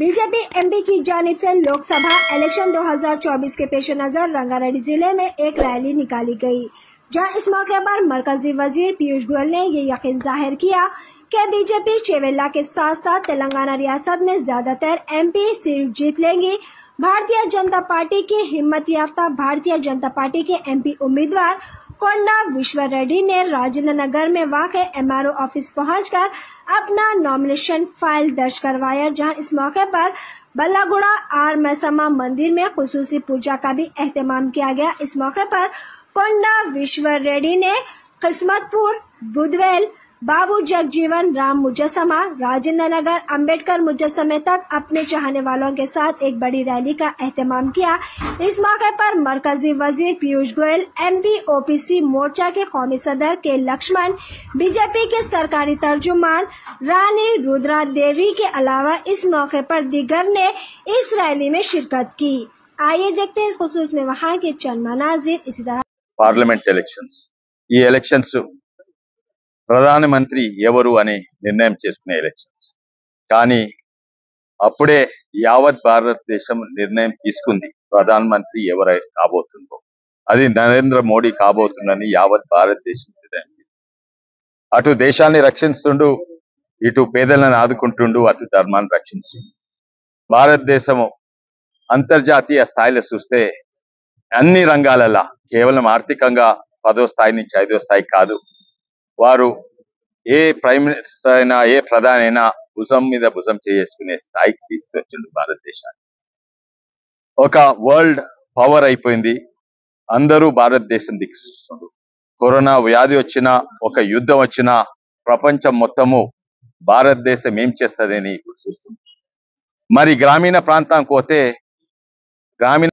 BJP MP की जानिब से लोकसभा इलेक्शन 2024 के पेश नजर रंगारेड्डी जिले में एक रैली निकाली गई, जहां इस मौके पर मरकजी वजीर पीयूष गोयल ने ये यकीन जाहिर किया कि बीजेपी चेवेला के साथ साथ तेलंगाना रियासत में ज्यादातर एमपी सीट जीत लेंगी। भारतीय जनता पार्टी की हिम्मत याफ्ता भारतीय जनता पार्टी के एमपी उम्मीदवार कोंडा विश्वर रेड्डी ने राजेंद्र नगर में वाक़ एमआरओ ऑफिस पहुंचकर अपना नॉमिनेशन फाइल दर्ज करवाया, जहां इस मौके पर बल्लागुड़ा आर मैसमा मंदिर में खुसूसी पूजा का भी एहतमाम किया गया। इस मौके पर कोंडा विश्वर रेड्डी ने किस्मतपुर, बुधवेल, बाबू जगजीवन राम मुजस्समा, राजेंद्र नगर अम्बेडकर मुजस्समे तक अपने चाहने वालों के साथ एक बड़ी रैली का एहतमाम किया। इस मौके पर मरकजी वजीर पीयूष गोयल, एमपी ओपीसी मोर्चा के कौमी सदर के लक्ष्मण, बीजेपी के सरकारी तर्जुमान रानी रुद्रा देवी के अलावा इस मौके पर दीगर ने इस रैली में शिरकत की। आइए देखते हैं इस खुसूस में वहाँ के चंद मनाजिर। इसी तरह पार्लियामेंट एलेक्शन्स ప్రధానమంత్రి ఎవరు అని నిర్ణయం చేసుకునే ఎలక్షన్స్, కానీ అప్పుడే యావత్ భారతదేశం నిర్ణయం తీసుకుంది ప్రధానమంత్రి ఎవరై కాబోతుందో, అది నరేంద్ర మోడీ కాబోతుందని యావత్ భారతదేశం నిర్ణయం తీసుకుంది. అటు దేశాన్ని రక్షిస్తుండు, ఇటు పేదలను ఆదుకుంటుండు, అటు ధర్మాన్ని రక్షిస్తుండు. భారతదేశము అంతర్జాతీయ స్థాయిలో చూస్తే అన్ని రంగాలలో కేవలం ఆర్థికంగా 10వ స్థాయి నుంచి 5వ స్థాయి కాదు, వారు ఏ ప్రైమ్ మినిస్టర్ అయినా ఏ ప్రధాని అయినా భుజం మీద భుజం చేసుకునే స్థాయికి తీసుకొచ్చిండు భారతదేశాన్ని. ఒక వరల్డ్ పవర్ అయిపోయింది, అందరూ భారతదేశం దిక్కు చూస్తుండ్రు. కరోనా వ్యాధి వచ్చినా, ఒక యుద్ధం వచ్చినా ప్రపంచం మొత్తము భారతదేశం ఏం చేస్తుందని ఇప్పుడు చూస్తుంది. మరి గ్రామీణ ప్రాంతానికి పోతే గ్రామీణ